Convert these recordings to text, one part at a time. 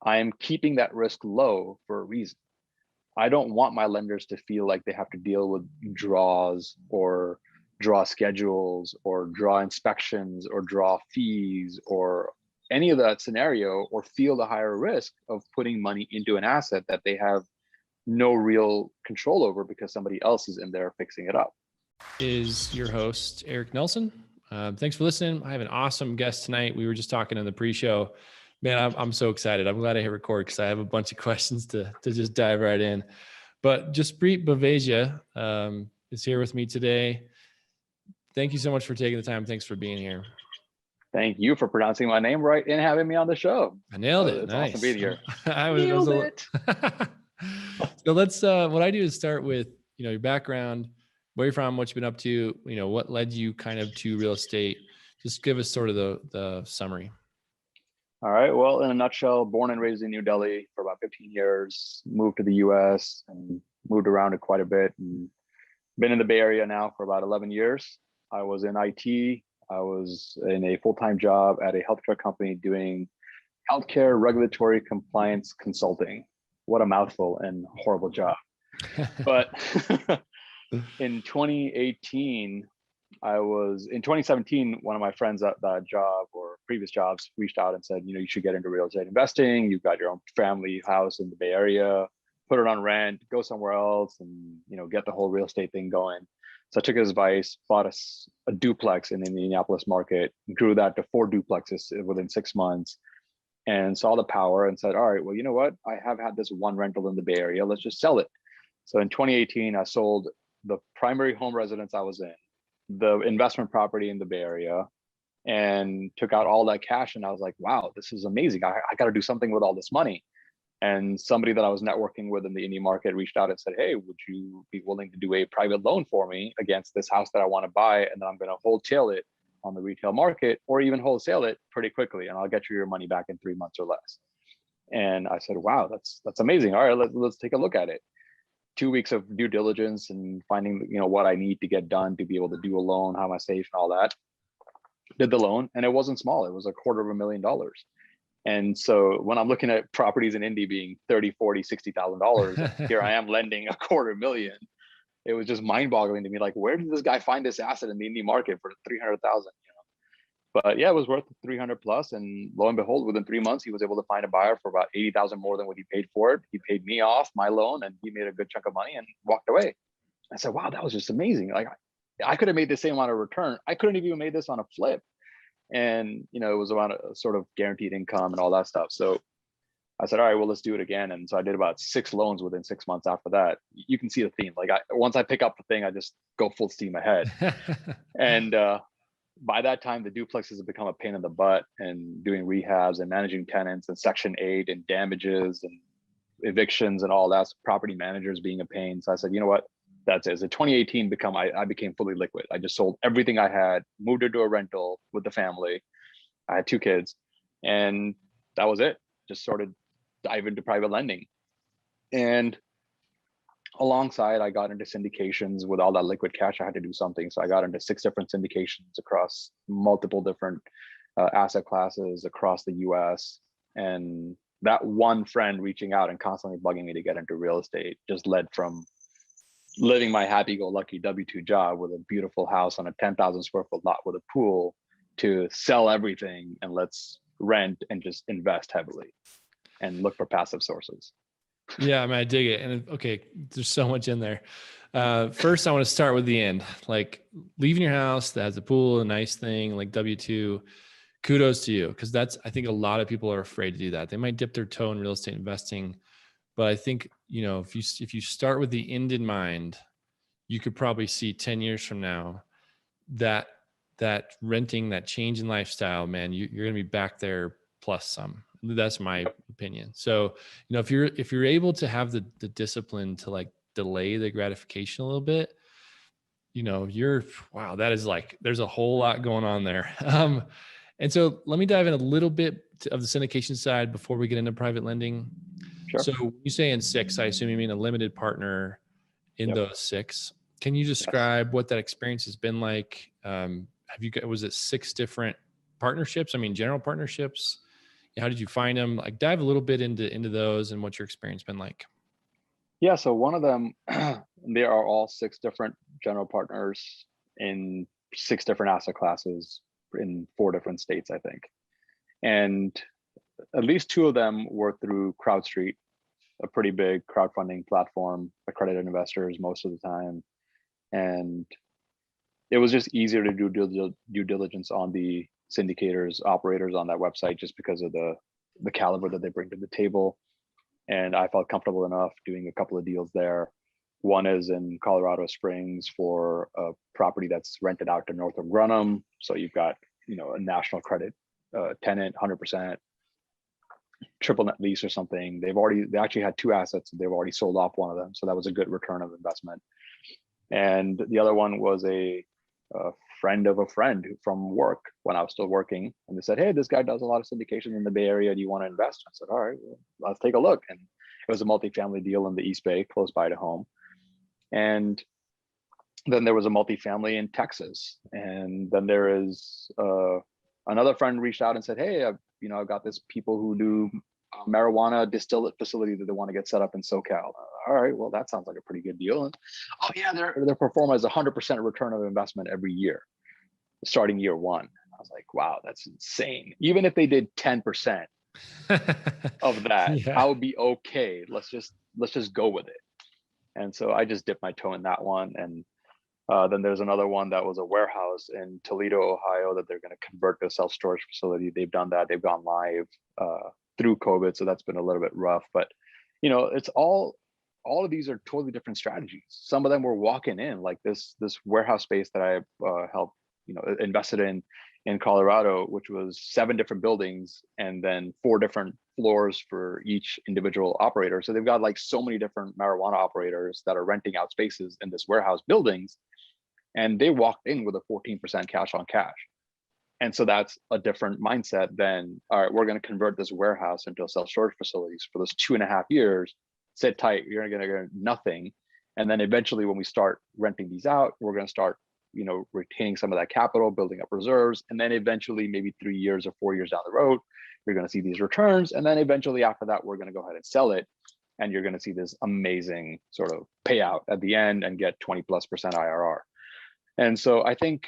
I am keeping that risk low for a reason. I don't want my lenders to feel like they have to deal with draws or draw schedules or draw inspections or draw fees or any of that scenario, or feel the higher risk of putting money into an asset that they have no real control over because somebody else is in there fixing it up. Is your host, Eric Nelson. Thanks for listening. I have an awesome guest tonight. We were just talking in the pre-show. Man, I'm so excited. I'm glad I hit record because I have a bunch of questions to just dive right in. But Jaspreet Baveja is here with me today. Thank you so much for taking the time. Thanks for being here. Thank you for pronouncing my name right and having me on the show. I nailed it. It's nice. awesome being here. Nailed it. So let's, what I do is start with, your background, where you're from, what you've been up to, what led you kind of to real estate. Just give us sort of the summary. All right. Well, in a nutshell, born and raised in New Delhi for about 15 years, moved to the US and moved around it quite a bit, and been in the Bay Area now for about 11 years. I was in IT. I was in a full-time job at a healthcare company doing healthcare regulatory compliance consulting. What a mouthful and horrible job. But in 2017, one of my friends at that job or previous jobs reached out and said, you should get into real estate investing. You've got your own family house in the Bay Area, put it on rent, go somewhere else and, get the whole real estate thing going. So I took his advice, bought a duplex in the Indianapolis market, grew that to 4 duplexes within 6 months, and saw the power and said, all right, well, you know what? I have had this one rental in the Bay Area. Let's just sell it. So in 2018, I sold the primary home residence I was in, the investment property in the Bay Area, and took out all that cash. And I was like, wow, this is amazing. I got to do something with all this money. And somebody that I was networking with in the indie market reached out and said, hey, would you be willing to do a private loan for me against this house that I want to buy? And then I'm going to wholesale it on the retail market, or even wholesale it pretty quickly, and I'll get you your money back in 3 months or less. And I said, wow, that's amazing. All right, let's take a look at it. 2 weeks of due diligence and finding, what I need to get done to be able to do a loan, how am I safe and all that. Did the loan, and it wasn't small. It was $250,000. And so when I'm looking at properties in Indy being $30,000, $40,000, $60,000, here I am lending $250,000. It was just mind-boggling to me. Like, where did this guy find this asset in the Indy market for $300,000? But yeah, it was worth 300 plus. And lo and behold, within 3 months, he was able to find a buyer for about 80,000 more than what he paid for it. He paid me off my loan, and he made a good chunk of money and walked away. I said, wow, that was just amazing. Like, I could have made the same amount of return. I couldn't have even made this on a flip. And, it was around a sort of guaranteed income and all that stuff. So I said, all right, well, let's do it again. And so I did about 6 loans within 6 months after that. You can see the theme. Like, once I pick up the thing, I just go full steam ahead. And by that time, the duplexes have become a pain in the butt, and doing rehabs and managing tenants and Section 8 and damages and evictions and all that. So property managers being a pain. So I said, you know what? That's it. So 2018 I became fully liquid. I just sold everything I had, moved into a rental with the family. I had 2 kids, and that was it. Just sort of dive into private lending. And alongside, I got into syndications. With all that liquid cash, I had to do something. So I got into 6 different syndications across multiple different asset classes across the US. And that one friend reaching out and constantly bugging me to get into real estate just led from living my happy-go-lucky W-2 job with a beautiful house on a 10,000 square foot lot with a pool to sell everything and let's rent and just invest heavily and look for passive sources. Yeah, I mean, I dig it. And okay, there's so much in there. First, I want to start with the end, like leaving your house that has a pool, a nice thing like W-2. Kudos to you, because I think a lot of people are afraid to do that. They might dip their toe in real estate investing, but I think, if you start with the end in mind, you could probably see 10 years from now that renting, that change in lifestyle, man, you're going to be back there plus some. That's my opinion. So, if you're able to have the discipline to like delay the gratification a little bit, wow, that is like, there's a whole lot going on there. And so let me dive in a little bit of the syndication side before we get into private lending. Sure. So when you say in 6, I assume you mean a limited partner in those 6. Can you describe what that experience has been like? Was it 6 different partnerships? I mean, general partnerships, How did you find them? Like dive a little bit into those and what's your experience been like? Yeah, so one of them, there are all 6 different general partners in 6 different asset classes in 4 different states, I think. And at least 2 of them were through CrowdStreet, a pretty big crowdfunding platform, accredited investors most of the time. And it was just easier to do due diligence on the syndicators, operators on that website, just because of the caliber that they bring to the table. And I felt comfortable enough doing a couple of deals there. One is in Colorado Springs for a property that's rented out to Northrop Grumman. So you've got, a national credit tenant, 100% triple net lease or something. They actually had 2 assets. They've already sold off one of them. So that was a good return of investment. And the other one was a friend of a friend from work when I was still working. And they said, hey, this guy does a lot of syndication in the Bay Area. Do you want to invest? I said, all right, well, let's take a look. And it was a multifamily deal in the East Bay, close by to home. And then there was a multifamily in Texas. And then there is another friend reached out and said, hey, I've got this people who do marijuana distillate facility that they want to get set up in SoCal. All right, well, that sounds like a pretty good deal. And, oh yeah, their performance is 100% return of investment every year, starting year 1. I was like, wow, that's insane. Even if they did 10% of that, Yeah. I would be okay. Let's just go with it. And so I just dipped my toe in that one. And then there's another one that was a warehouse in Toledo, Ohio, that they're going to convert to a self-storage facility. They've done that. They've gone live through COVID, so that's been a little bit rough. But it's all of these are totally different strategies. Some of them were walking in, like this warehouse space that I helped invested in Colorado, which was 7 different buildings and then 4 different floors for each individual operator. So they've got like so many different marijuana operators that are renting out spaces in this warehouse buildings, and they walked in with a 14% cash on cash. And so that's a different mindset than, all right, we're going to convert this warehouse into a self-storage facilities for those 2.5 years. Sit tight, you're going to get nothing. And then eventually when we start renting these out, we're going to start, retaining some of that capital, building up reserves. And then eventually maybe 3 years or 4 years down the road, you're going to see these returns. And then eventually after that, we're going to go ahead and sell it. And you're going to see this amazing sort of payout at the end and get 20+% IRR. And so I think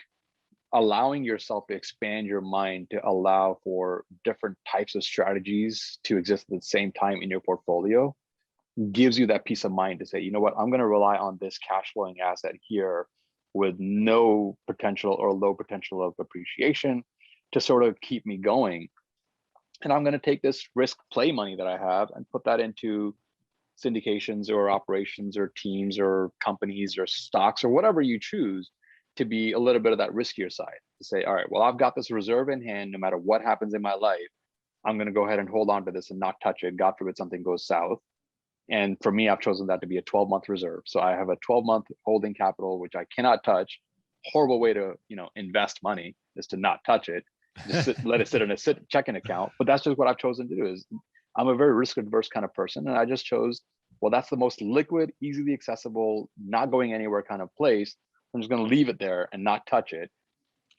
allowing yourself to expand your mind to allow for different types of strategies to exist at the same time in your portfolio gives you that peace of mind to say, you know what, I'm going to rely on this cash flowing asset here with no potential or low potential of appreciation to sort of keep me going. And I'm going to take this risk play money that I have and put that into syndications or operations or teams or companies or stocks or whatever you choose to be a little bit of that riskier side, to say, all right, well, I've got this reserve in hand. No matter what happens in my life, I'm going to go ahead and hold on to this and not touch it. God forbid something goes south. And for me, I've chosen that to be a 12-month reserve. So I have a 12-month holding capital, which I cannot touch. Horrible way to, invest money is to not touch it. Just let it sit in a checking account. But that's just what I've chosen to do. Is I'm a very risk adverse kind of person. And I just chose, well, that's the most liquid, easily accessible, not going anywhere kind of place. I'm just going to leave it there and not touch it.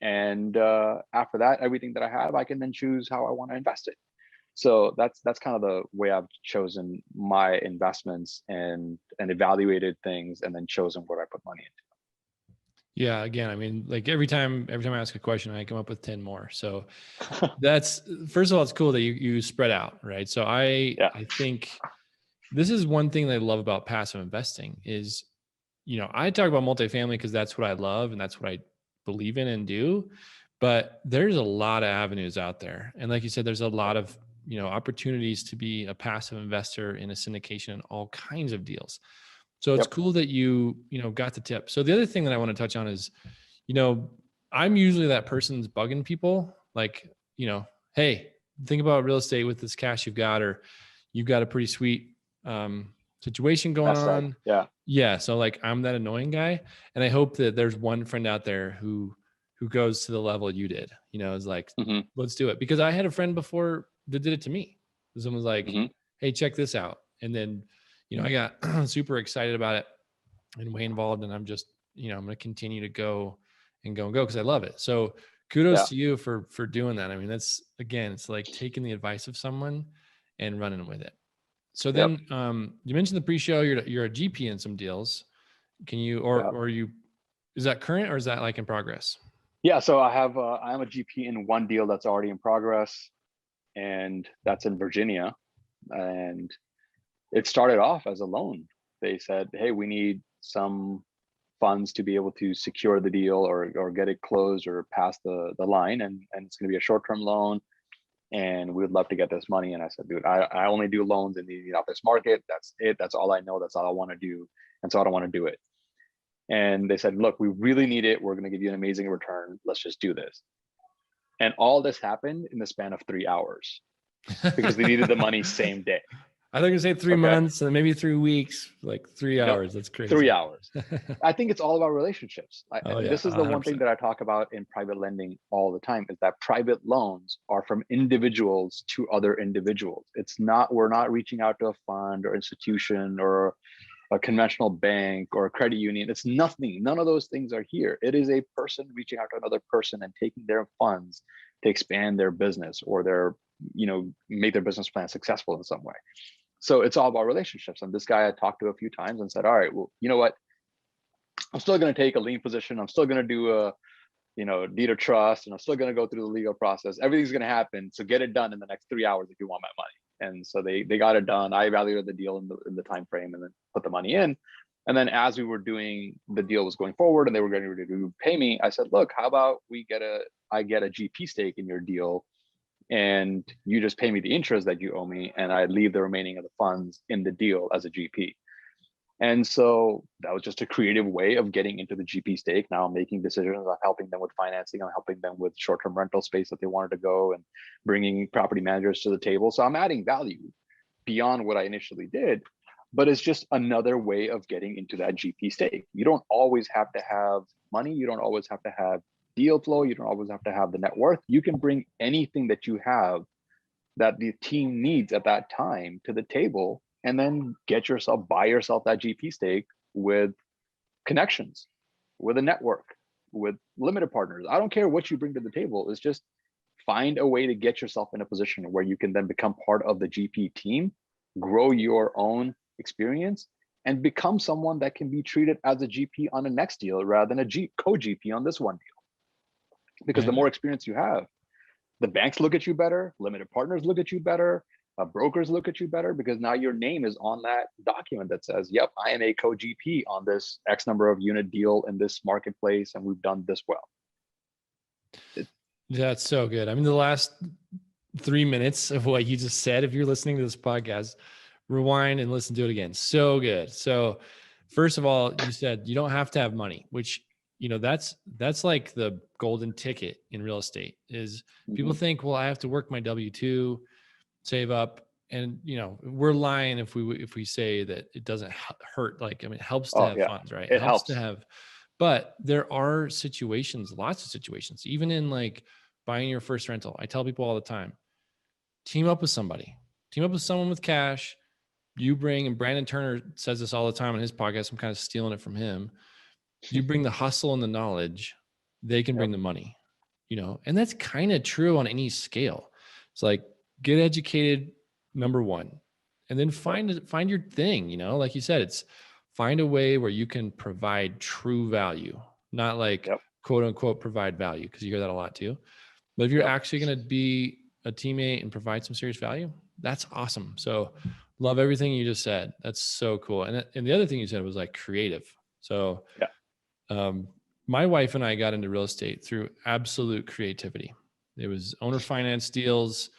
And after that, everything that I have, I can then choose how I want to invest it. So that's kind of the way I've chosen my investments and evaluated things and then chosen where I put money into. Yeah. Again, I mean, like every time I ask a question, I come up with 10 more. So that's, first of all, it's cool that you spread out, right? So I think this is one thing that I love about passive investing is, I talk about multifamily because that's what I love and that's what I believe in and do, but there's a lot of avenues out there. And like you said, there's a lot of, opportunities to be a passive investor in a syndication and all kinds of deals. So it's cool that you got the tip. So the other thing that I want to touch on is, I'm usually that person's bugging people like, hey, think about real estate with this cash you've got, or you've got a pretty sweet situation going on. Yeah. So like, I'm that annoying guy. And I hope that there's one friend out there who goes to the level you did, is like, let's do it. Because I had a friend before that did it to me. Someone was like, hey, check this out. And then, I got super excited about it and way involved. And I'm just, I'm going to continue to go because I love it. So kudos to you for doing that. I mean, that's, again, it's like taking the advice of someone and running with it. So then, you mentioned the pre-show, you're a GP in some deals. Can you, or you, is that current or is that like in progress? Yeah. So I'm a GP in one deal that's already in progress, and that's in Virginia. And it started off as a loan. They said, hey, we need some funds to be able to secure the deal or get it closed or pass the line. And it's going to be a short-term loan. And we would love to get this money. And I said, dude, I only do loans in the Indianapolis market. That's it. That's all I know. That's all I want to do. And so I don't want to do it. And they said, look, we really need it. We're going to give you an amazing return. Let's just do this. And all this happened in the span of 3 hours because they needed the money same day. I think you say 3 months and maybe 3 weeks, like 3 hours. That's crazy. 3 hours. I think it's all about relationships. This is the 100%. one thing that I talk about in private lending all the time, is that private loans are from individuals to other individuals. It's not, we're not reaching out to a fund or institution or a conventional bank or a credit union. It's nothing. None of those things are here. It is a person reaching out to another person and taking their funds to expand their business or their, make their business plan successful in some way. So it's all about relationships. And this guy I talked to a few times and said, all right, well, you know what? I'm still going to take a lien position. I'm still going to do a, deed of trust, and I'm still going to go through the legal process. Everything's going to happen. So get it done in the next 3 hours if you want my money. And so they got it done. I evaluated the deal in the time frame and then put the money in. And then as we were doing, the deal was going forward and they were going to pay me, I said, look, how about I get a GP stake in your deal, and you just pay me the interest that you owe me, and I leave the remaining of the funds in the deal as a GP. And so that was just a creative way of getting into the GP stake. Now I'm making decisions. I'm helping them with financing. I'm helping them with short-term rental space that they wanted to go, and bringing property managers to the table. So I'm adding value beyond what I initially did, but it's just another way of getting into that GP stake. You don't always have to have money. You don't always have to have deal flow. You don't always have to have the net worth. You can bring anything that you have that the team needs at that time to the table, and then buy yourself that GP stake with connections, with a network, with limited partners. I don't care what you bring to the table. It's just find a way to get yourself in a position where you can then become part of the GP team, grow your own experience, and become someone that can be treated as a GP on the next deal rather than a co-GP on this one deal. Because the more experience you have, the banks look at you better, limited partners look at you better, brokers look at you better, because now your name is on that document that says, yep, I am a co-GP on this X number of unit deal in this marketplace, and we've done this well. That's so good. I mean, the last 3 minutes of what you just said, if you're listening to this podcast, rewind and listen to it again. So good. So first of all, you said you don't have to have money, which, that's like the golden ticket in real estate. Is people think, well, I have to work my W-2, save up, and we're lying if we say that it doesn't hurt. Like, I mean, it helps to have funds, right? It helps to have, but there are situations, lots of situations, even in like buying your first rental. I tell people all the time, team up with somebody, team up with someone with cash. You bring, and Brandon Turner says this all the time on his podcast, I'm kind of stealing it from him. You bring the hustle and the knowledge, they can bring the money, and that's kind of true on any scale. It's like, get educated, number one, and then find your thing, like you said, it's find a way where you can provide true value, not like quote unquote provide value, because you hear that a lot too. But if you're actually going to be a teammate and provide some serious value, that's awesome. So love everything you just said. That's so cool. And the other thing you said was like creative. So my wife and I got into real estate through absolute creativity. It was owner finance deals.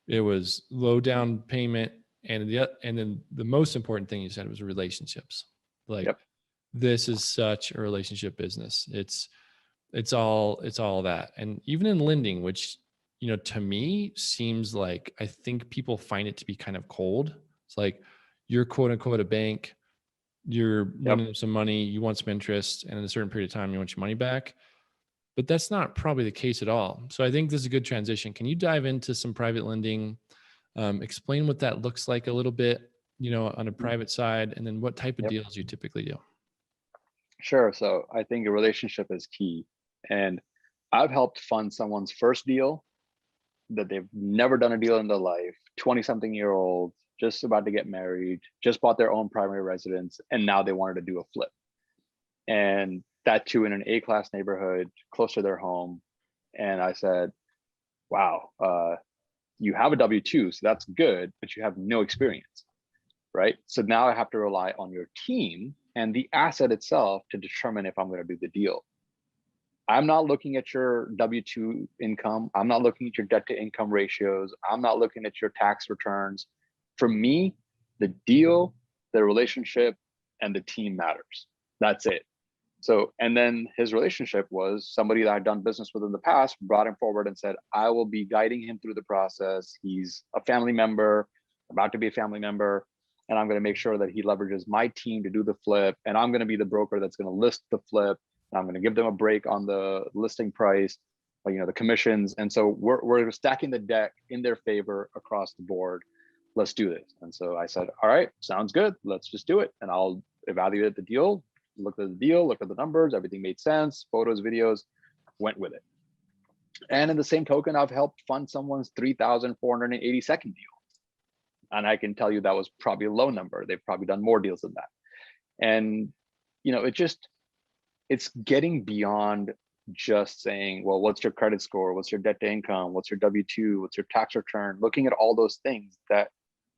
It was low down payment. And then the most important thing you said was relationships. Like this is such a relationship business. It's all that. And even in lending, which, to me seems like, I think people find it to be kind of cold. It's like, you're quote unquote a bank, you're lending them some money, you want some interest, and in a certain period of time, you want your money back. But that's not probably the case at all. So I think this is a good transition. Can you dive into some private lending? Explain what that looks like a little bit, on a private side, and then what type of deals you typically do. Sure. So I think a relationship is key. And I've helped fund someone's first deal that they've never done a deal in their life, 20 something year old, just about to get married, just bought their own primary residence, and now they wanted to do a flip. And that too in an A-class neighborhood, close to their home. And I said, wow, you have a W-2, so that's good, but you have no experience, right? So now I have to rely on your team and the asset itself to determine if I'm going to do the deal. I'm not looking at your W-2 income. I'm not looking at your debt to income ratios. I'm not looking at your tax returns. For me, the deal, the relationship, and the team matters. That's it. So, and then his relationship was somebody that I'd done business with in the past, brought him forward and said, I will be guiding him through the process. He's a family member, about to be a family member, and I'm going to make sure that he leverages my team to do the flip. And I'm going to be the broker that's going to list the flip. And I'm going to give them a break on the listing price, the commissions. And so we're stacking the deck in their favor across the board. Let's do this. And so I said, all right, sounds good. Let's just do it. And I'll evaluate the deal, look at the deal, look at the numbers, everything made sense, photos, videos, went with it. And in the same token, I've helped fund someone's 3,482nd deal. And I can tell you that was probably a low number. They've probably done more deals than that. And, it's getting beyond just saying, well, what's your credit score? What's your debt to income? What's your W-2? What's your tax return? Looking at all those things that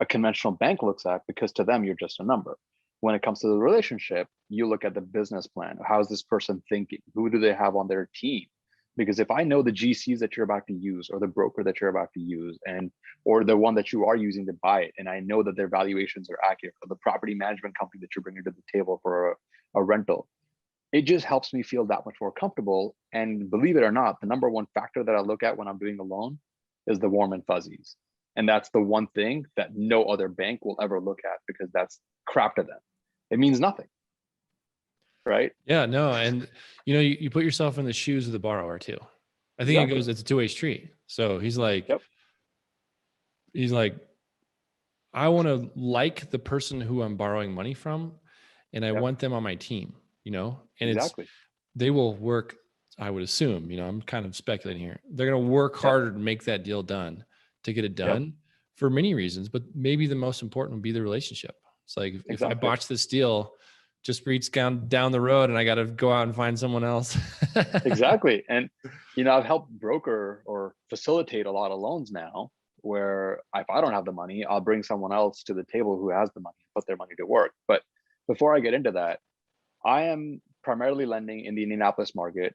a conventional bank looks at, because to them, you're just a number. When it comes to the relationship, you look at the business plan. How's this person thinking? Who do they have on their team? Because if I know the GCs that you're about to use, or the broker that you're about to use, or the one that you are using to buy it, and I know that their valuations are accurate, or the property management company that you're bringing to the table for a rental, it just helps me feel that much more comfortable. And believe it or not, the number one factor that I look at when I'm doing a loan is the warm and fuzzies. And that's the one thing that no other bank will ever look at, because that's crap to them. It means nothing. Right? Yeah, no. And you put yourself in the shoes of the borrower too. I think Exactly. it's a two-way street. So he's like, Yep. I want to like the person who I'm borrowing money from, and I Yep. want them on my team, and Exactly. they will work, I would assume, I'm kind of speculating here. They're going to work harder to make that deal done, to get it done for many reasons, but maybe the most important would be the relationship. It's like, if I botch this deal, Jaspreet's down the road and I got to go out and find someone else. Exactly. And, I've helped broker or facilitate a lot of loans now, where if I don't have the money, I'll bring someone else to the table who has the money, put their money to work. But before I get into that, I am primarily lending in the Indianapolis market.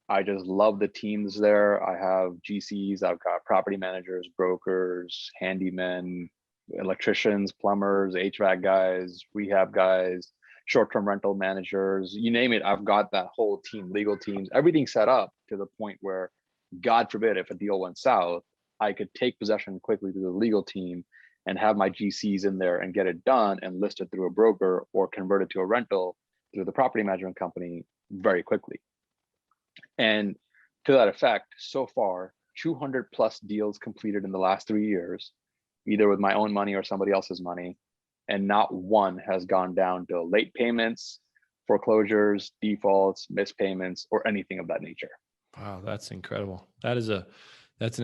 I just love the teams there. I have GCs, I've got property managers, brokers, handymen, electricians, plumbers, HVAC guys, rehab guys, short-term rental managers, you name it. I've got that whole team, legal teams, everything set up to the point where, God forbid, if a deal went south, I could take possession quickly through the legal team and have my GCs in there and get it done and list it through a broker or convert it to a rental through the property management company very quickly. And to that effect, so far, 200 plus deals completed in the last 3 years, either with my own money or somebody else's money. And not one has gone down to late payments, foreclosures, defaults, missed payments, or anything of that nature. Wow, that's incredible. That's an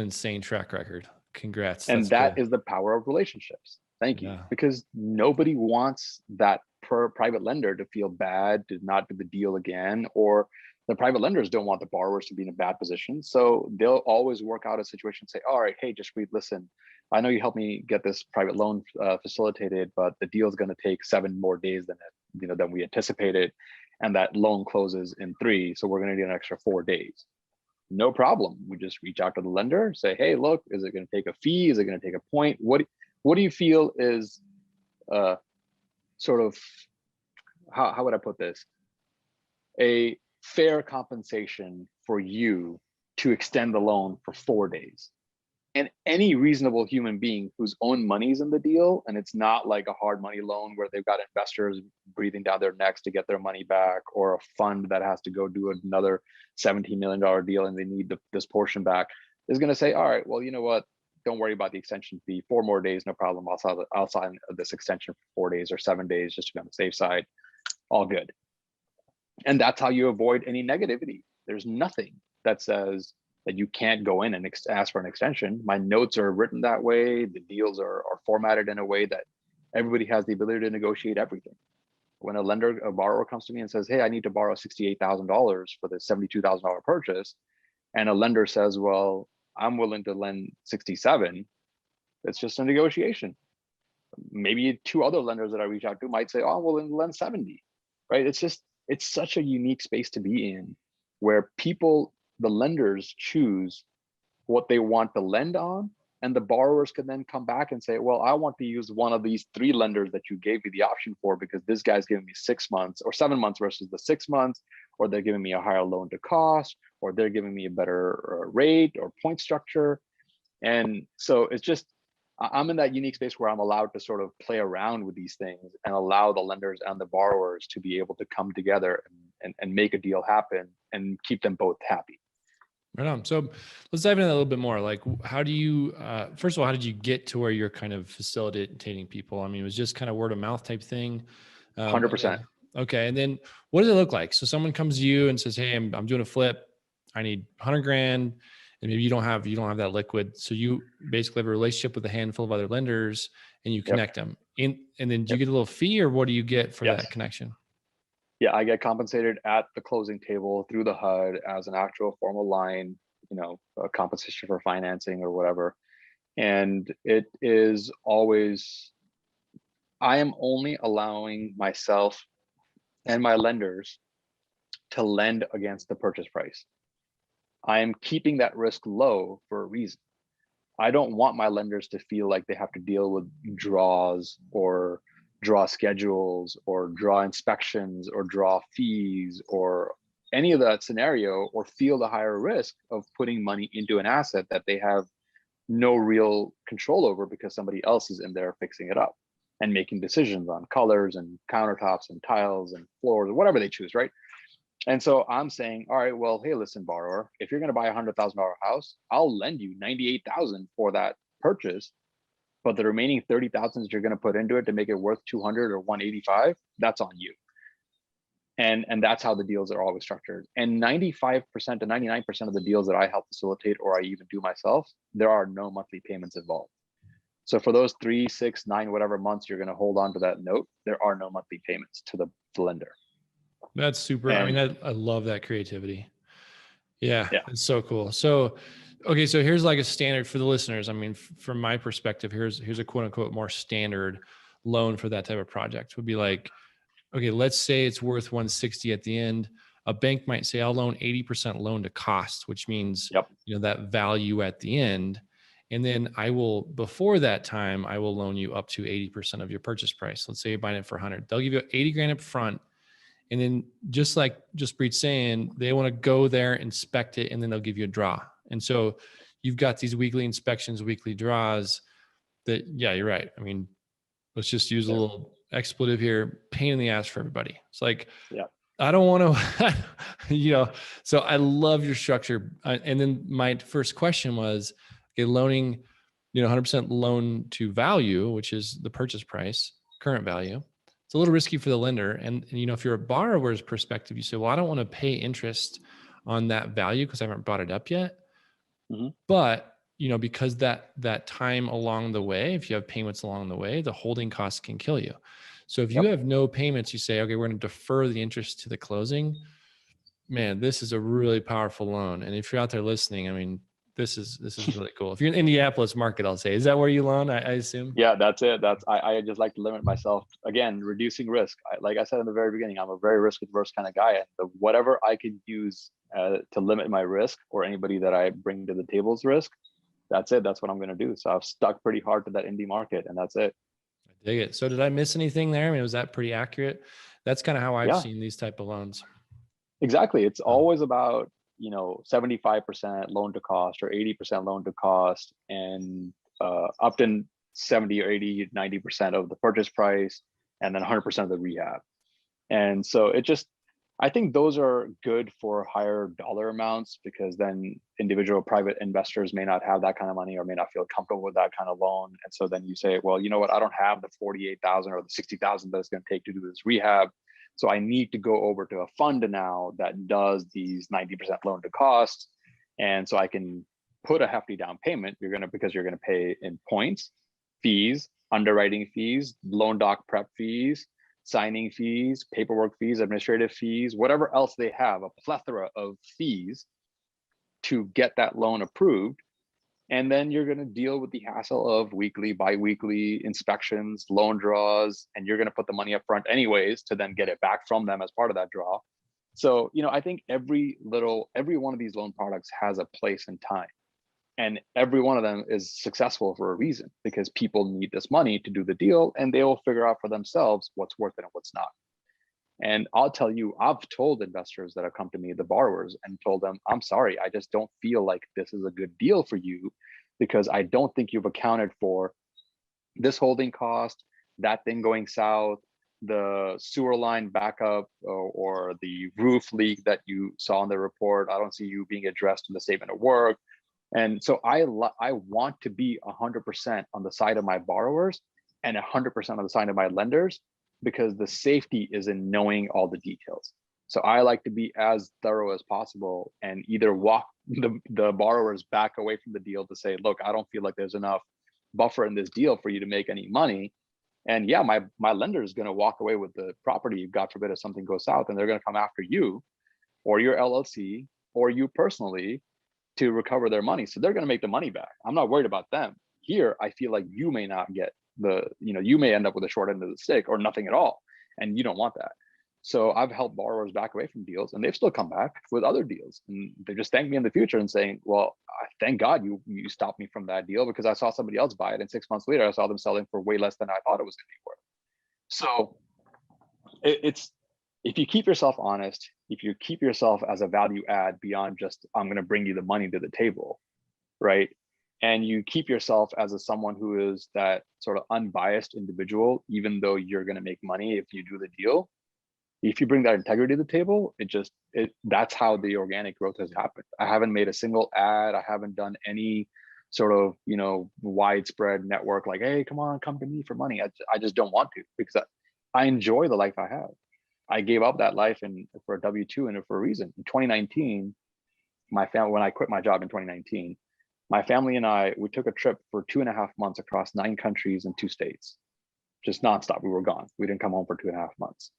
insane track record. Congrats. And that is the power of relationships. Thank you. Yeah. Because nobody wants that private lender to feel bad, to not do the deal again, or the private lenders don't want the borrowers to be in a bad position. So they'll always work out a situation and say, all right, hey, Jaspreet, listen, I know you helped me get this private loan facilitated, but the deal is going to take 7 more days than we anticipated. And that loan closes in 3. So we're going to need an extra 4 days. No problem. We just reach out to the lender, say, hey, look, is it going to take a fee? Is it going to take a point? What do you feel is sort of, how would I put this? A fair compensation for you to extend the loan for 4 days. And any reasonable human being whose own money's in the deal, and it's not like a hard money loan where they've got investors breathing down their necks to get their money back, or a fund that has to go do another $17 million deal and they need this portion back, is going to say, all right, well, you know what? Don't worry about the extension fee. 4 more days, no problem. I'll sign this extension for 4 days or 7 days just to be on the safe side. All good. And that's how you avoid any negativity. There's nothing that says that you can't go in and ask for an extension. My notes are written that way. The deals are formatted in a way that everybody has the ability to negotiate everything. When a borrower comes to me and says, hey, I need to borrow $68,000 for the $72,000 purchase, and a lender says, well, I'm willing to lend 67, it's just a negotiation. Maybe two other lenders that I reach out to might say, oh, I'm willing to lend 70, right? It's such a unique space to be in, where the lenders choose what they want to lend on, and the borrowers can then come back and say, well, I want to use one of these three lenders that you gave me the option for, because this guy's giving me 6 months or 7 months versus the 6 months, or they're giving me a higher loan to cost, or they're giving me a better rate or point structure. And so it's just, I'm in that unique space where I'm allowed to sort of play around with these things and allow the lenders and the borrowers to be able to come together and make a deal happen and keep them both happy. Right on. So let's dive into that a little bit more. Like, how do you, first of all, how did you get to where you're kind of facilitating people? I mean, it was just kind of word of mouth type thing. 100%. Okay. And then what does it look like? So someone comes to you and says, hey, I'm doing a flip. I need 100 grand. And maybe you don't have that liquid. So you basically have a relationship with a handful of other lenders and you connect them in, and then do you get a little fee, or what do you get for that connection? Yeah, I get compensated at the closing table through the HUD as an actual formal line, a compensation for financing or whatever. And it is always, I am only allowing myself and my lenders to lend against the purchase price. I am keeping that risk low for a reason. I don't want my lenders to feel like they have to deal with draws or draw schedules or draw inspections or draw fees or any of that scenario, or feel the higher risk of putting money into an asset that they have no real control over because somebody else is in there fixing it up and making decisions on colors and countertops and tiles and floors or whatever they choose, right? And so I'm saying, all right, well, hey, listen, borrower, if you're going to buy $100,000 house, I'll lend you 98,000 for that purchase, but the remaining 30,000 that you're going to put into it to make it worth 200 or 185, that's on you. And that's how the deals are always structured. And 95% to 99% of the deals that I help facilitate or I even do myself, there are no monthly payments involved. So for those 3, 6, 9, whatever months you're going to hold on to that note, there are no monthly payments to the lender. That's super. And, I mean, I love that creativity. Yeah, yeah, it's so cool. So, okay, so here's like a standard for the listeners. I mean, from my perspective, here's a quote unquote more standard loan for that type of project would be like, okay, let's say it's worth 160 at the end. A bank might say, I'll loan 80% loan to cost, which means, that value at the end. And then I will, before that time, I will loan you up to 80% of your purchase price. Let's say you're buying it for 100. They'll give you 80 grand up front. And then just like Jaspreet's saying, they want to go there, inspect it, and then they'll give you a draw. And so you've got these weekly inspections, weekly draws that, yeah, you're right. I mean, let's just use a little expletive here, pain in the ass for everybody. It's like, I don't want to, so I love your structure. And then my first question was, okay, loaning, 100% loan to value, which is the purchase price, current value. It's a little risky for the lender. And if you're a borrower's perspective, you say, well, I don't want to pay interest on that value because I haven't brought it up yet. Mm-hmm. But, because that time along the way, if you have payments along the way, the holding costs can kill you. So if you have no payments, you say, okay, we're going to defer the interest to the closing. Man, this is a really powerful loan. And if you're out there listening, I mean, this is really cool. If you're in Indianapolis market, I'll say, is that where you loan? I assume. Yeah, that's it. I just like to limit myself, again, reducing risk. Like I said in the very beginning, I'm a very risk adverse kind of guy. And whatever I could use to limit my risk, or anybody that I bring to the table's risk, that's it. That's what I'm going to do. So I've stuck pretty hard to that indie market, and that's it. I dig it. So did I miss anything there? I mean, was that pretty accurate? That's kind of how I've seen these type of loans. Exactly. It's always about, 75% loan to cost or 80% loan to cost, and up to 70 or 80, 90% of the purchase price, and then 100% of the rehab. And so I think those are good for higher dollar amounts, because then individual private investors may not have that kind of money or may not feel comfortable with that kind of loan. And so then you say, well, you know what, I don't have the 48,000 or the 60,000 that it's going to take to do this rehab. So I need to go over to a fund now that does these 90% loan to cost. And so I can put a hefty down payment. Because you're gonna pay in points, fees, underwriting fees, loan doc prep fees, signing fees, paperwork fees, administrative fees, whatever else they have, a plethora of fees to get that loan approved. And then you're going to deal with the hassle of weekly, bi-weekly inspections, loan draws, and you're going to put the money up front anyways to then get it back from them as part of that draw. So, I think every one of these loan products has a place and time. And every one of them is successful for a reason, because people need this money to do the deal, and they will figure out for themselves what's worth it and what's not. And I'll tell you, I've told investors that have come to me, the borrowers, and told them, I'm sorry, I just don't feel like this is a good deal for you, because I don't think you've accounted for this holding cost, that thing going south, the sewer line backup, or the roof leak that you saw in the report. I don't see you being addressed in the statement of work. And so I want to be 100% on the side of my borrowers and 100% on the side of my lenders, because the safety is in knowing all the details. So I like to be as thorough as possible and either walk the borrowers back away from the deal to say, look, I don't feel like there's enough buffer in this deal for you to make any money. And yeah, my lender is going to walk away with the property, God forbid, if something goes south, and they're going to come after you or your LLC or you personally to recover their money. So they're going to make the money back. I'm not worried about them. Here, I feel like you may not get you may end up with a short end of the stick or nothing at all. And you don't want that. So I've helped borrowers back away from deals, and they've still come back with other deals. And they just thank me in the future and saying, well, thank God you stopped me from that deal, because I saw somebody else buy it. And 6 months later, I saw them selling for way less than I thought it was going to be worth. So it's, if you keep yourself honest, if you keep yourself as a value add beyond just, I'm going to bring you the money to the table, right? And you keep yourself as someone who is that sort of unbiased individual, even though you're going to make money if you do the deal. If you bring that integrity to the table, that's how the organic growth has happened. I haven't made a single ad. I haven't done any sort of, widespread network like, hey, come to me for money. I just don't want to, because I enjoy the life I have. I gave up that life for a W-2 and for a reason. In 2019, when I quit my job in 2019, my family and we took a trip for 2.5 months across 9 countries and 2 states, just nonstop. We were gone. We didn't come home for 2.5 months.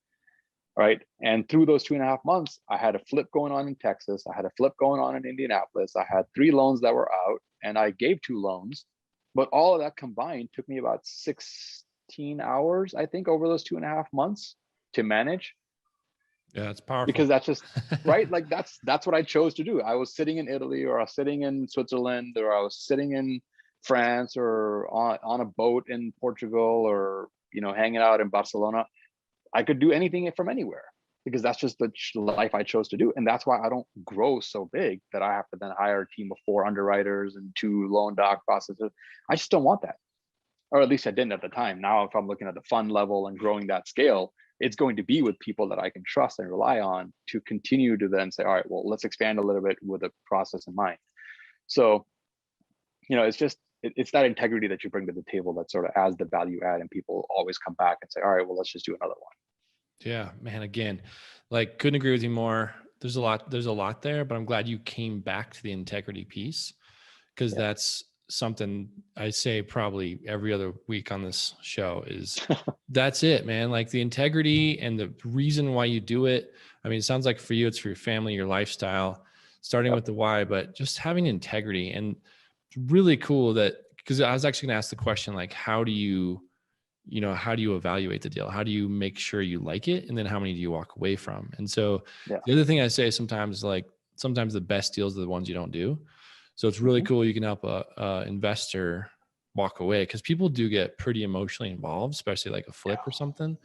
Right. And through those 2.5 months, I had a flip going on in Texas. I had a flip going on in Indianapolis. I had 3 loans that were out, and I gave 2 loans, but all of that combined took me about 16 hours, I think, over those 2.5 months to manage. Yeah, it's powerful. Because that's just right. Like that's what I chose to do. I was sitting in Italy, or I was sitting in Switzerland, or I was sitting in France, or on a boat in Portugal, or hanging out in Barcelona. I could do anything from anywhere, because that's just the life I chose to do. And that's why I don't grow so big that I have to then hire a team of 4 underwriters and 2 loan doc processors. I just don't want that. Or at least I didn't at the time. Now, if I'm looking at the fund level and growing that scale, it's going to be with people that I can trust and rely on to continue to then say, all right, well, let's expand a little bit with a process in mind. So, it's that integrity that you bring to the table that sort of as the value add, and people always come back and say, all right, well, let's just do another one. Yeah, man. Again, like, couldn't agree with you more. There's a lot there, but I'm glad you came back to the integrity piece, because that's something I say probably every other week on this show is that's it, man. Like the integrity and the reason why you do it. I mean, it sounds like for you, it's for your family, your lifestyle, starting with the why, but just having integrity. And it's really cool because I was actually going to ask the question, like, how do you evaluate the deal? How do you make sure you like it? And then how many do you walk away from? And so the other thing I say sometimes the best deals are the ones you don't do. So it's really cool. You can help a investor walk away, because people do get pretty emotionally involved, especially like a flip or something.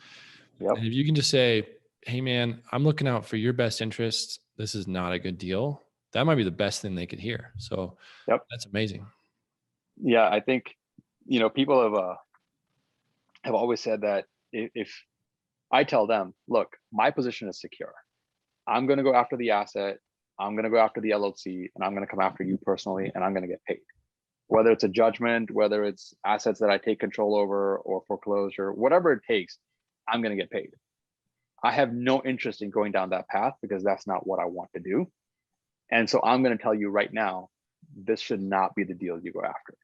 And if you can just say, hey man, I'm looking out for your best interest. This is not a good deal. That might be the best thing they could hear. So that's amazing. Yeah. I think, people have always said that if I tell them, look, my position is secure. I'm going to go after the asset. I'm going to go after the LLC, and I'm going to come after you personally, and I'm going to get paid. Whether it's a judgment, whether it's assets that I take control over or foreclosure, whatever it takes, I'm going to get paid. I have no interest in going down that path, because that's not what I want to do. And so I'm going to tell you right now, this should not be the deal you go after.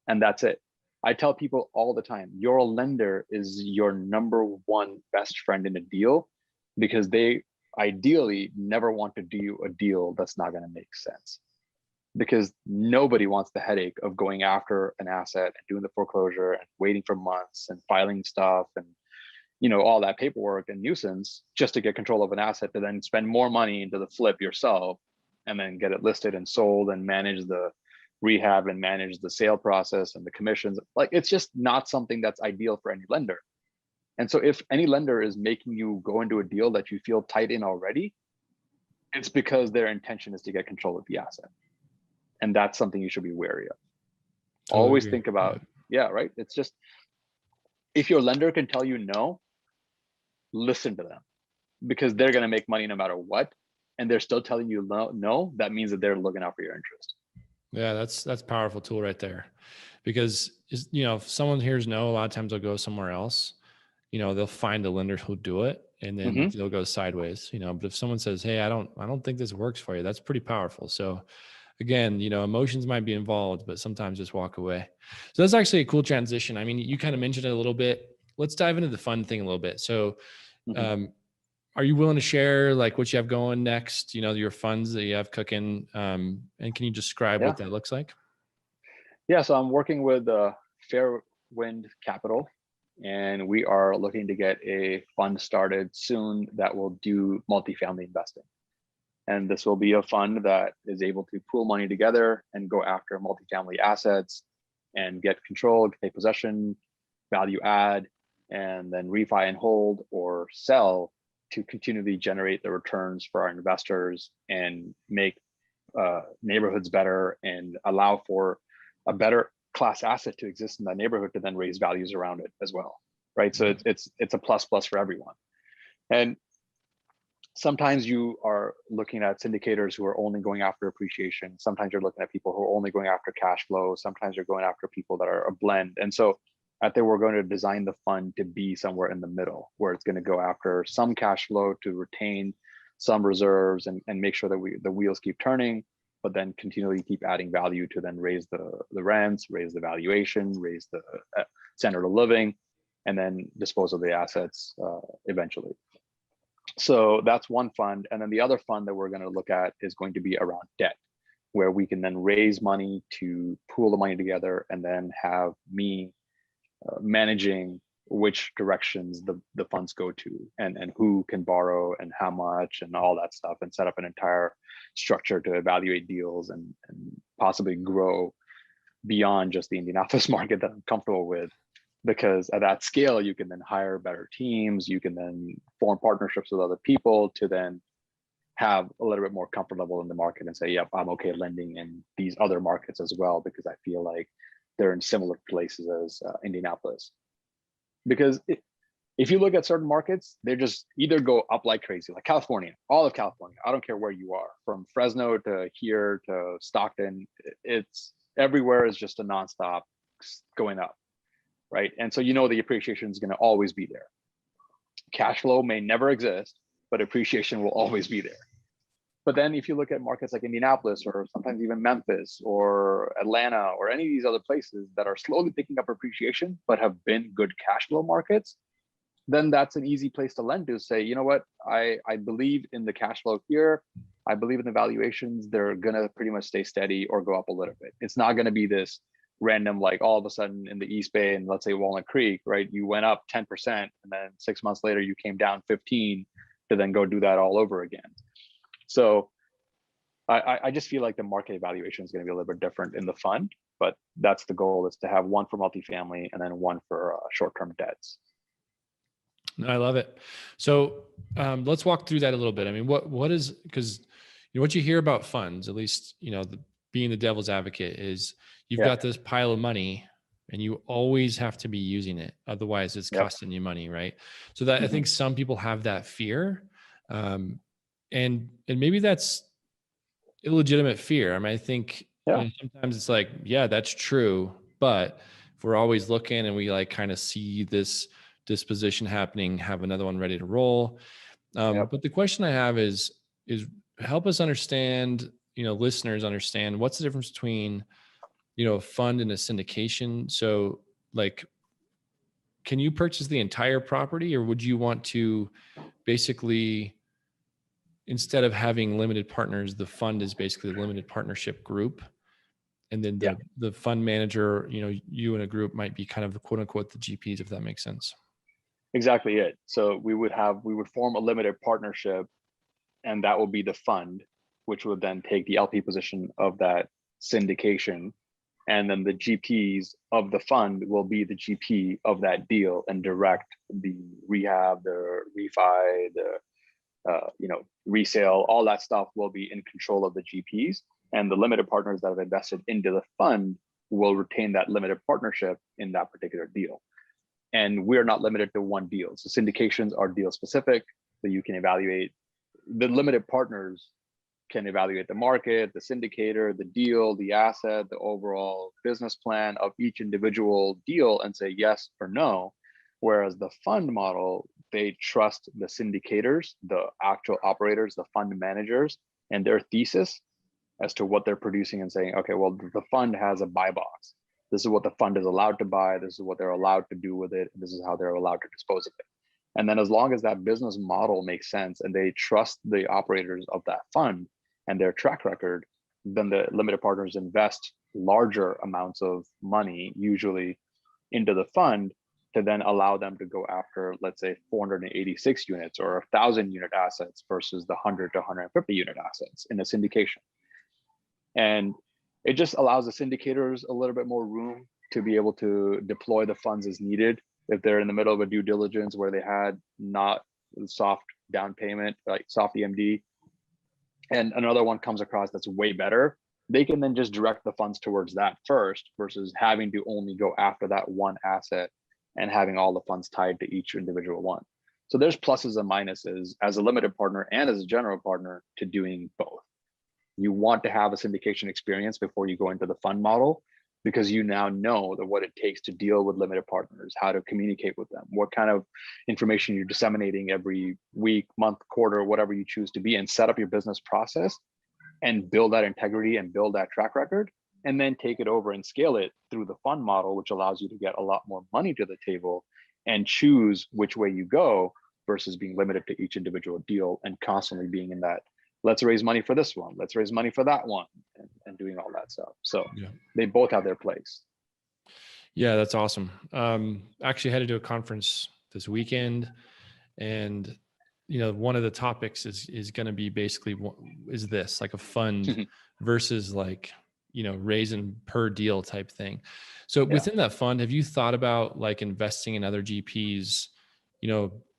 And that's it. I tell people all the time, your lender is your number one best friend in a deal, because they ideally never want to do a deal that's not going to make sense. Because nobody wants the headache of going after an asset and doing the foreclosure and waiting for months and filing stuff and, you know, all that paperwork and nuisance just to get control of an asset, to then spend more money into the flip yourself and then get it listed and sold and manage the rehab and manage the sale process and the commissions. Like, it's just not something that's ideal for any lender. And so if any lender is making you go into a deal that you feel tight in already, it's because their intention is to get control of the asset. And that's something you should be wary of. Totally Always agree. think about, yeah, right. It's just, if your lender can tell you no, listen to them, because they're going to make money no matter what. And they're still telling you no, that means that they're looking out for your interest. Yeah, that's a powerful tool right there. Because, you know, if someone hears no, a lot of times they'll go somewhere else. You know, they'll find a lender who'll do it, and then they'll go sideways, you know. But if someone says, hey, I don't think this works for you, that's pretty powerful. So again, you know, emotions might be involved, but sometimes just walk away. So that's actually a cool transition. I mean, you kind of mentioned it a little bit. Let's dive into the fun thing a little bit. So are you willing to share like what you have going next, you know, your funds that you have cooking? And can you describe what that looks like? Yeah, so I'm working with Fairwind Capital, and we are looking to get a fund started soon that will do multifamily investing. And this will be a fund that is able to pool money together and go after multifamily assets and get control, take possession, value add, and then refi and hold or sell to continually generate the returns for our investors and make neighborhoods better and allow for a better class asset to exist in that neighborhood to then raise values around it as well, right? So it's a plus for everyone. And sometimes you are looking at syndicators who are only going after appreciation. Sometimes you're looking at people who are only going after cash flow. Sometimes you're going after people that are a blend. And so I think we're going to design the fund to be somewhere in the middle, where it's going to go after some cash flow to retain some reserves and make sure that the wheels keep turning, but then continually keep adding value to then raise the rents, raise the valuation, raise the standard of living, and then dispose of the assets eventually. So that's one fund. And then the other fund that we're going to look at is going to be around debt, where we can then raise money to pool the money together and then have me managing which directions the funds go to and who can borrow and how much and all that stuff, and set up an entire structure to evaluate deals and possibly grow beyond just the Indianapolis market that I'm comfortable with. Because at that scale, you can then hire better teams, you can then form partnerships with other people to then have a little bit more comfort level in the market and say, yep, I'm okay lending in these other markets as well, because I feel like they're in similar places as Indianapolis. Because if you look at certain markets, they just either go up like crazy, like California, all of California. I don't care where you are, from Fresno to here to Stockton, it's everywhere is just a nonstop going up. Right. And so, you know, the appreciation is going to always be there. Cash flow may never exist, but appreciation will always be there. But then if you look at markets like Indianapolis or sometimes even Memphis or Atlanta or any of these other places that are slowly picking up appreciation, but have been good cash flow markets, then that's an easy place to lend to. Say, you know what, I believe in the cash flow here. I believe in the valuations. They're going to pretty much stay steady or go up a little bit. It's not going to be this random, like all of a sudden in the East Bay and let's say Walnut Creek, right? You went up 10% and then 6 months later you came down 15 to then go do that all over again. So I just feel like the market evaluation is going to be a little bit different in the fund, but that's the goal, is to have one for multifamily and then one for short-term debts. I love it. So let's walk through that a little bit. I mean, what is, because you know what you hear about funds, at least, you know, being the devil's advocate, is you've got this pile of money and you always have to be using it. Otherwise it's costing you money. Right. So that I think some people have that fear. And maybe that's illegitimate fear. I mean, I think you know, sometimes it's like, yeah, that's true. But if we're always looking and we like kind of see this disposition happening, have another one ready to roll. But the question I have is help us understand, listeners understand what's the difference between, a fund and a syndication. So like, can you purchase the entire property, or would you want to basically, instead of having limited partners, the fund is basically a limited partnership group? And then Yeah, the fund manager, you and a group might be kind of the quote unquote the GPs, if that makes sense. exactly it. So we would form a limited partnership, and that will be the fund, which would then take the LP position of that syndication. And then the GPs of the fund will be the GP of that deal and direct the rehab, the refi, the resale, all that stuff will be in control of the GPs. And the limited partners that have invested into the fund will retain that limited partnership in that particular deal. And we're not limited to one deal. So syndications are deal specific, so you can evaluate. The limited partners can evaluate the market, the syndicator, the deal, the asset, the overall business plan of each individual deal and say yes or no. Whereas the fund model, they trust the syndicators, the actual operators, the fund managers, and their thesis as to what they're producing and saying, okay, well, the fund has a buy box. This is what the fund is allowed to buy. This is what they're allowed to do with it. This is how they're allowed to dispose of it. And then as long as that business model makes sense and they trust the operators of that fund and their track record, then the limited partners invest larger amounts of money, usually into the fund, to then allow them to go after, let's say, 486 units or 1,000 unit assets versus the 100 to 150 unit assets in a syndication. And it just allows the syndicators a little bit more room to be able to deploy the funds as needed. If they're in the middle of a due diligence where they had not soft down payment, like soft EMD, and another one comes across that's way better, they can then just direct the funds towards that first versus having to only go after that one asset and having all the funds tied to each individual one. So there's pluses and minuses as a limited partner and as a general partner to doing both. You want to have a syndication experience before you go into the fund model, because you now know that what it takes to deal with limited partners, how to communicate with them, what kind of information you're disseminating every week, month, quarter, whatever you choose to be, and set up your business process and build that integrity and build that track record, and then take it over and scale it through the fund model, which allows you to get a lot more money to the table and choose which way you go versus being limited to each individual deal and constantly being in that, let's raise money for this one, let's raise money for that one, and doing all that stuff. So yeah, they both have their place. Yeah, that's awesome. Actually headed to a conference this weekend, and one of the topics is going to be basically, is this like a fund versus like, raising per deal type thing. So within that fund, have you thought about like investing in other GPs,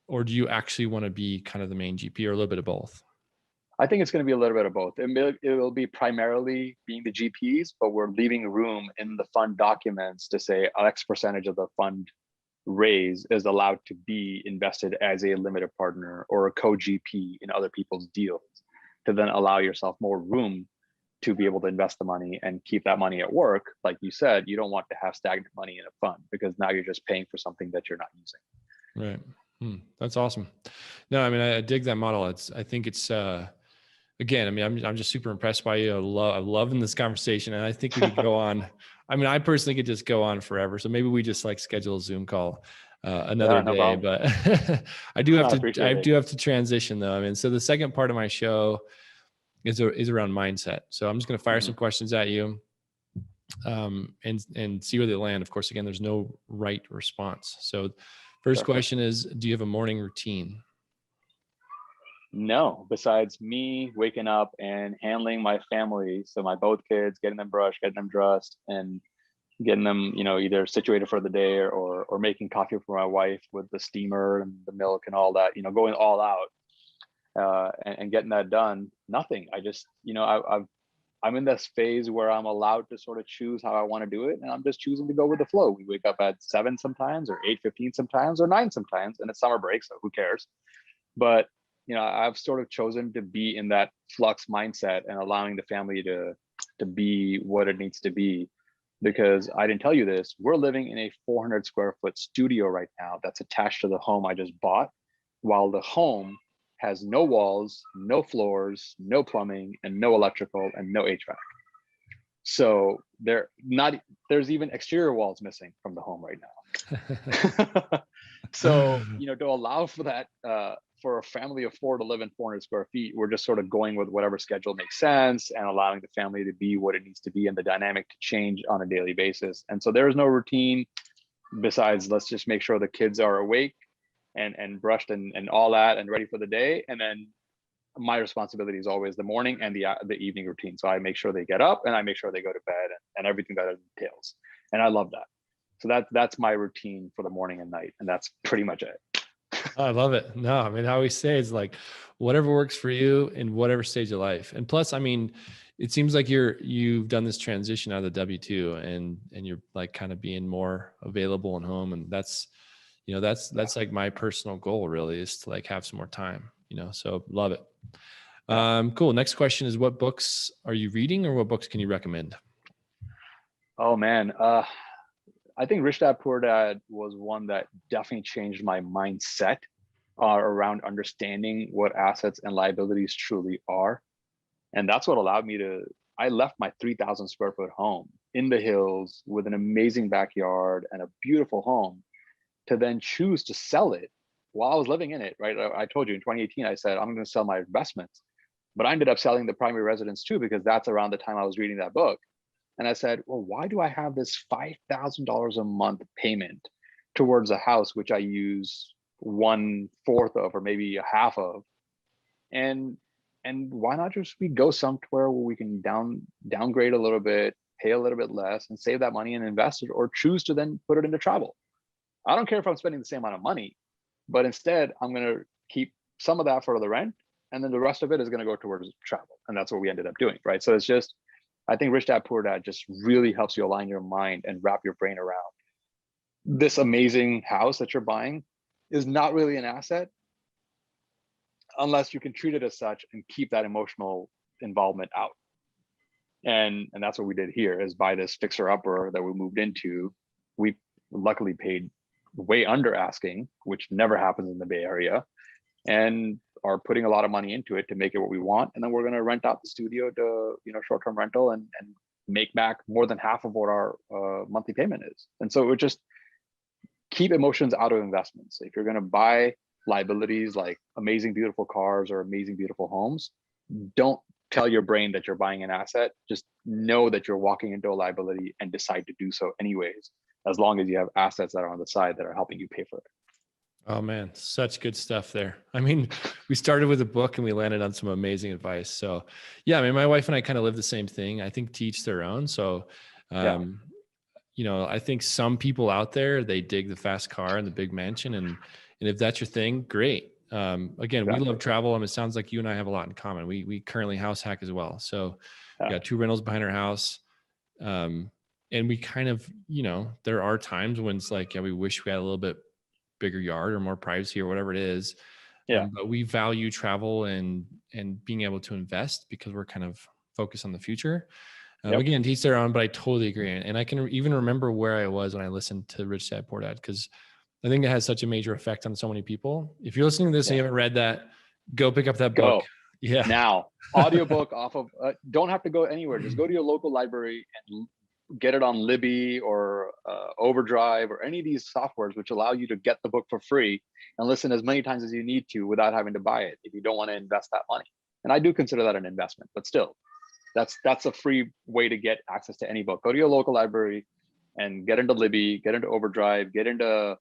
or do you actually want to be kind of the main GP, or a little bit of both? I think it's going to be a little bit of both. It will be primarily being the GPs, but we're leaving room in the fund documents to say X percentage of the fund raise is allowed to be invested as a limited partner or a co-GP in other people's deals, to then allow yourself more room to be able to invest the money and keep that money at work. Like you said, you don't want to have stagnant money in a fund, because now you're just paying for something that you're not using. Right. That's awesome. No, I mean, I dig that model. I think it's, again, I mean, I'm just super impressed by you. I'm loving this conversation, and I think we could go on. I mean, I personally could just go on forever. So maybe we just like schedule a Zoom call another day. But I do have to transition though. I mean, so the second part of my show is around mindset. So I'm just going to fire some questions at you, and see where they land. Of course, again, there's no right response. So first question is, do you have a morning routine? No, besides me waking up and handling my family. So my both kids, getting them brushed, getting them dressed, and getting them, either situated for the day or making coffee for my wife with the steamer and the milk and all that, going all out and getting that done. Nothing. I just, I'm in this phase where I'm allowed to sort of choose how I want to do it. And I'm just choosing to go with the flow. We wake up at 7 sometimes, or 8:15 sometimes, or 9 sometimes, and it's summer break, so who cares? But I've sort of chosen to be in that flux mindset and allowing the family to be what it needs to be. Because I didn't tell you this, we're living in a 400 square foot studio right now that's attached to the home I just bought, while the home has no walls, no floors, no plumbing, and no electrical, and no HVAC. So there's even exterior walls missing from the home right now. So, to allow for that, for a family of 4 to live in 400 square feet, we're just sort of going with whatever schedule makes sense and allowing the family to be what it needs to be and the dynamic to change on a daily basis. And so there is no routine besides, let's just make sure the kids are awake and brushed and all that and ready for the day. And then my responsibility is always the morning and the evening routine. So I make sure they get up and I make sure they go to bed and everything that it entails. And I love that. So that's my routine for the morning and night. And that's pretty much it. I love it. No, I mean, I always say it's like whatever works for you in whatever stage of life. And plus, I mean, it seems like you've done this transition out of the W-2 and you're like kind of being more available and home. And that's like my personal goal really, is to like have some more time, so love it. Cool. Next question is, what books are you reading or what books can you recommend? Oh man. I think Rich Dad Poor Dad was one that definitely changed my mindset around understanding what assets and liabilities truly are. And that's what allowed me I left my 3,000 square foot home in the hills with an amazing backyard and a beautiful home to then choose to sell it while I was living in it, right? I told you in 2018, I said, I'm going to sell my investments, but I ended up selling the primary residence too, because that's around the time I was reading that book. And I said, well, why do I have this $5,000 a month payment towards a house, which I use 1/4 of, or maybe a half of? And why not just we go somewhere where we can downgrade a little bit, pay a little bit less and save that money and invest it, or choose to then put it into travel. I don't care if I'm spending the same amount of money, but instead I'm going to keep some of that for the rent. And then the rest of it is going to go towards travel. And that's what we ended up doing, right? So it's just, I think Rich Dad Poor Dad just really helps you align your mind and wrap your brain around this amazing house that you're buying is not really an asset unless you can treat it as such and keep that emotional involvement out. And that's what we did here, is buy this fixer upper that we moved into. We luckily paid way under asking, which never happens in the Bay Area, and are putting a lot of money into it to make it what we want. And then we're going to rent out the studio to, short-term rental and make back more than half of what our monthly payment is. And so it would just keep emotions out of investments. If you're going to buy liabilities like amazing, beautiful cars or amazing, beautiful homes, don't tell your brain that you're buying an asset. Just know that you're walking into a liability and decide to do so anyways, as long as you have assets that are on the side that are helping you pay for it. Oh man, such good stuff there. I mean, we started with a book and we landed on some amazing advice. So yeah, I mean, my wife and I kind of live the same thing. I think to each their own. So, I think some people out there, they dig the fast car and the big mansion. And if that's your thing, great. Again, we love travel. It sounds like you and I have a lot in common. We currently house hack as well. So we got 2 rentals behind our house. And we kind of, there are times when it's like, we wish we had a little bit bigger yard or more privacy or whatever it is. But we value travel and being able to invest because we're kind of focused on the future. Again, to each their own, but I totally agree. And I can even remember where I was when I listened to Rich Dad Poor Dad, because I think it has such a major effect on so many people. If you're listening to this and you haven't read that, go pick up that book. Yeah. Now, audiobook off of, don't have to go anywhere. Just go to your local library and get it on Libby or Overdrive or any of these softwares, which allow you to get the book for free and listen as many times as you need to without having to buy it if you don't want to invest that money. And I do consider that an investment, but still, that's a free way to get access to any book. Go to your local library and get into Libby, get into Overdrive, get into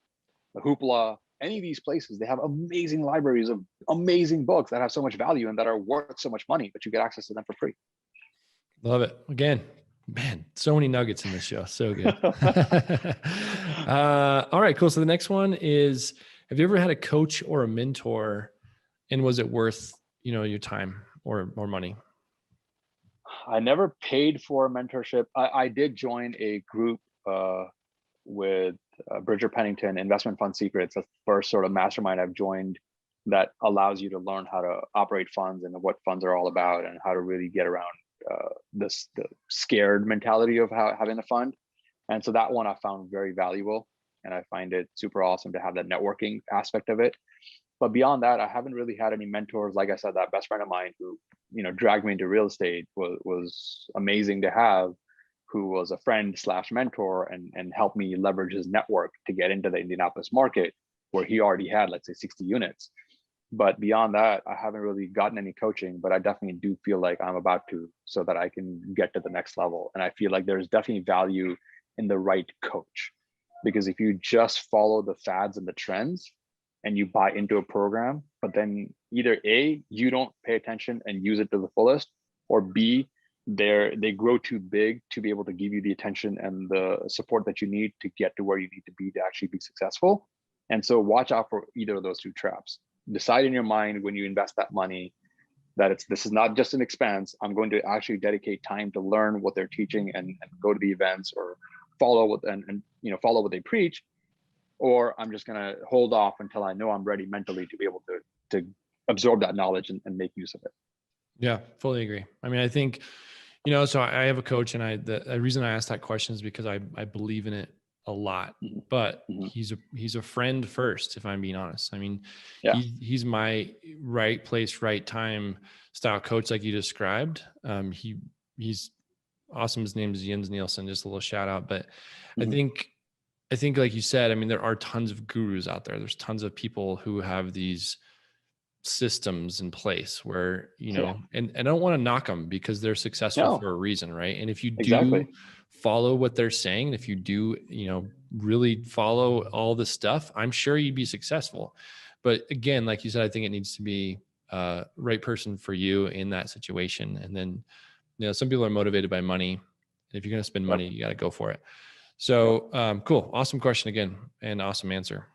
Hoopla, any of these places. They have amazing libraries of amazing books that have so much value and that are worth so much money, but you get access to them for free. Love it. Again, man, so many nuggets in this show. So good. All right, cool. So the next one is, have you ever had a coach or a mentor, and was it worth, your time or money? I never paid for a mentorship. I did join a group with Bridger Pennington, Investment Fund Secrets. That's the first sort of mastermind I've joined that allows you to learn how to operate funds and what funds are all about and how to really get around the scared mentality of having a fund. And so that one I found very valuable, and I find it super awesome to have that networking aspect of it. But beyond that, I haven't really had any mentors. Like I said, that best friend of mine who, dragged me into real estate was amazing to have, who was a friend slash mentor and helped me leverage his network to get into the Indianapolis market where he already had, let's say, 60 units. But beyond that, I haven't really gotten any coaching, but I definitely do feel like I'm about to, so that I can get to the next level. And I feel like there's definitely value in the right coach, because if you just follow the fads and the trends and you buy into a program, but then either A, you don't pay attention and use it to the fullest, or B, they grow too big to be able to give you the attention and the support that you need to get to where you need to be to actually be successful. And so watch out for either of those two traps. Decide in your mind when you invest that money that this is not just an expense. I'm going to actually dedicate time to learn what they're teaching and go to the events or follow what follow what they preach, or I'm just going to hold off until I know I'm ready mentally to be able to absorb that knowledge and make use of it. Yeah, fully agree. I mean, I think, so I have a coach, and the reason I asked that question is because I believe in it a lot, but he's a friend first, if I'm being honest. I mean, yeah, he's my right place, right time style coach, like you described. He's awesome. His name is Jens Nielsen, just a little shout out. But I think like you said, I mean, there are tons of gurus out there. There's tons of people who have these systems in place where, and I don't want to knock them because they're successful for a reason. Right. And if you do follow what they're saying, if you do, really follow all the stuff, I'm sure you'd be successful. But again, like you said, I think it needs to be right person for you in that situation. And then, some people are motivated by money. If you're going to spend money, you got to go for it. So cool. Awesome question again. And awesome answer.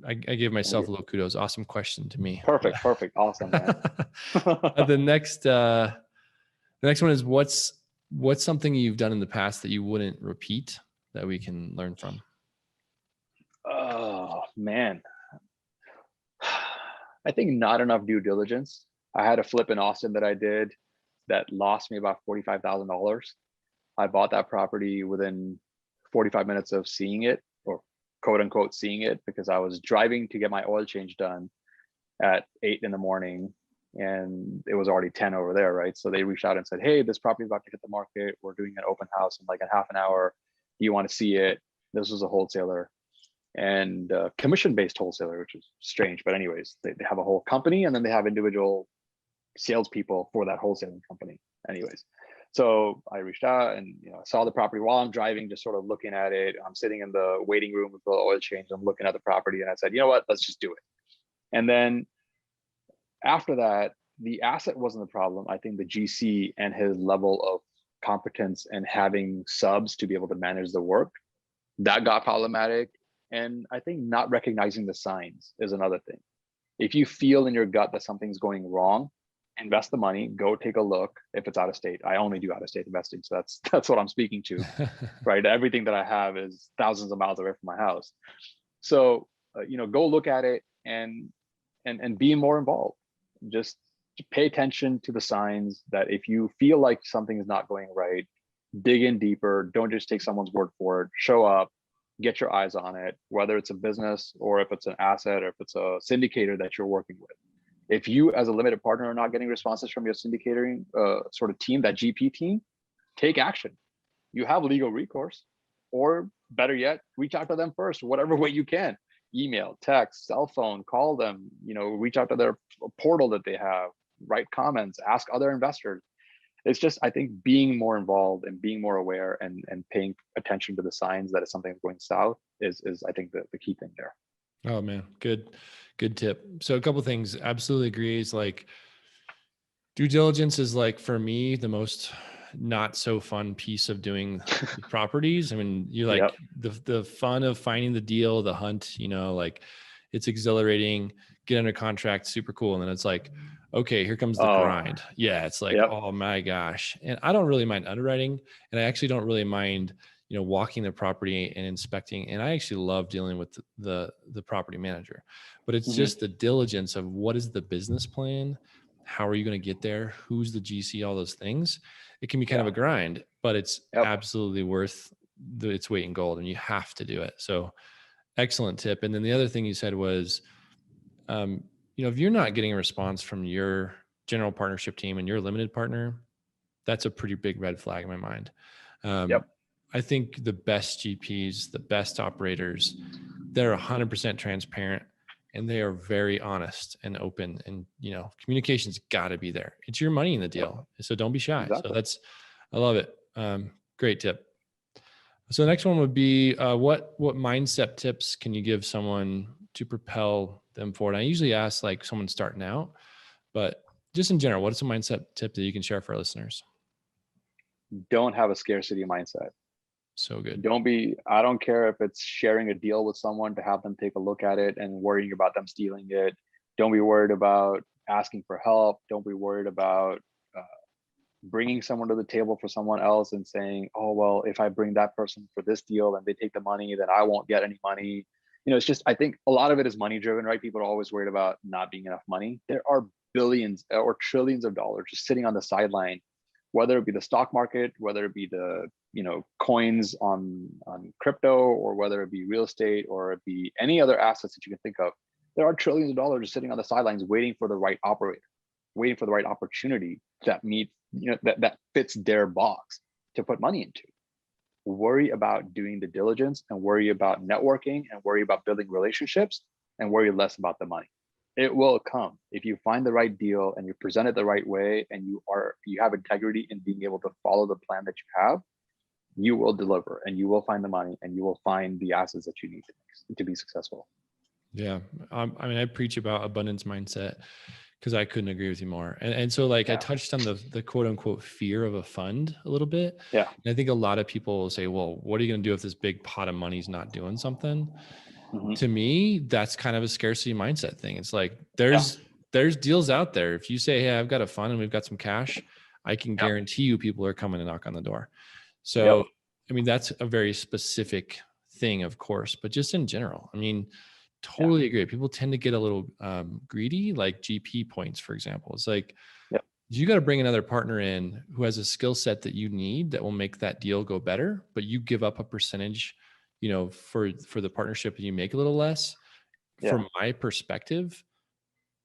I gave myself a little kudos. Awesome question to me. Perfect. Awesome, man. The next one is what's something you've done in the past that you wouldn't repeat that we can learn from? Oh man. I think not enough due diligence. I had a flip in Austin that I did that lost me about $45,000. I bought that property within 45 minutes of seeing it, or quote unquote seeing it, because I was driving to get my oil change done at 8 in the morning and it was already 10 over there, right? So they reached out and said, hey, this property is about to hit the market. We're doing an open house in like a half an hour. Do you want to see it? This was a wholesaler and commission-based wholesaler, which is strange. But anyways, they have a whole company and then they have individual salespeople for that wholesaling company. Anyways, so I reached out and saw the property while I'm driving, just sort of looking at it. I'm sitting in the waiting room with the oil change. I'm looking at the property and I said, you know what, let's just do it. And then after that, the asset wasn't the problem. I think the GC and his level of competence and having subs to be able to manage the work, that got problematic. And I think not recognizing the signs is another thing. If you feel in your gut that something's going wrong, invest the money, go take a look. If it's out of state, I only do out of state investing. So that's what I'm speaking to, right? Everything that I have is thousands of miles away from my house. So, go look at it and be more involved. Just pay attention to the signs that if you feel like something is not going right, dig in deeper. Don't just take someone's word for it. Show up, get your eyes on it, whether it's a business or if it's an asset or if it's a syndicator that you're working with. If you as a limited partner are not getting responses from your syndicating sort of team, that GP team, take action. You have legal recourse, or better yet, reach out to them first, whatever way you can. Email, text, cell phone, call them, reach out to their portal that they have, write comments, ask other investors. It's just, I think, being more involved and being more aware and paying attention to the signs that if something's going south is I think the key thing there. Oh man, good tip. So a couple of things, absolutely agree. Is like due diligence is like for me the most not so fun piece of doing properties. I mean, you like the fun of finding the deal, the hunt, like it's exhilarating, get under contract, super cool. And then it's like, okay, here comes the grind. Yeah. It's like, oh my gosh. And I don't really mind underwriting. And I actually don't really mind, walking the property and inspecting. And I actually love dealing with the property manager, but it's just the diligence of what is the business plan? How are you going to get there? Who's the GC? All those things. It can be kind of a grind, but it's absolutely worth its weight in gold, and you have to do it. So excellent tip. And then the other thing you said was, if you're not getting a response from your general partnership team and your limited partner, that's a pretty big red flag in my mind. Yep. I think the best GPs, the best operators, they're 100% transparent and they are very honest and open, and communication's got to be there. It's your money in the deal, so don't be shy. Exactly. So I love it. Great tip. So the next one would be what mindset tips can you give someone to propel them forward? I usually ask like someone starting out, but just in general, what is a mindset tip that you can share for our listeners? Don't have a scarcity mindset. So good. I don't care if it's sharing a deal with someone to have them take a look at it and worrying about them stealing it. Don't be worried about asking for help. Don't be worried about bringing someone to the table for someone else and saying, oh, well, if I bring that person for this deal and they take the money, then I won't get any money. It's just, I think a lot of it is money driven, right? People are always worried about not being enough money. There are billions or trillions of dollars just sitting on the sideline, whether it be the stock market, whether it be the coins on crypto, or whether it be real estate, or it be any other assets that you can think of. There are trillions of dollars just sitting on the sidelines waiting for the right operator, waiting for the right opportunity that meets that fits their box to put money into. Worry about doing the diligence, and worry about networking, and worry about building relationships, and worry less about the money. It will come if you find the right deal and you present it the right way, and you have integrity in being able to follow the plan that you have. You will deliver, and you will find the money, and you will find the assets that you need to be successful. Yeah. I preach about abundance mindset because I couldn't agree with you more. And so I touched on the quote unquote fear of a fund a little bit. Yeah. And I think a lot of people will say, well, what are you going to do if this big pot of money is not doing something? Mm-hmm. To me, that's kind of a scarcity mindset thing. It's like, there's deals out there. If you say, hey, I've got a fund and we've got some cash, I can guarantee you people are coming to knock on the door. So, that's a very specific thing, of course, but just in general, totally agree. People tend to get a little greedy, like GP points, for example. It's like, you got to bring another partner in who has a skill set that you need that will make that deal go better, but you give up a percentage, for the partnership, and you make a little less. From my perspective,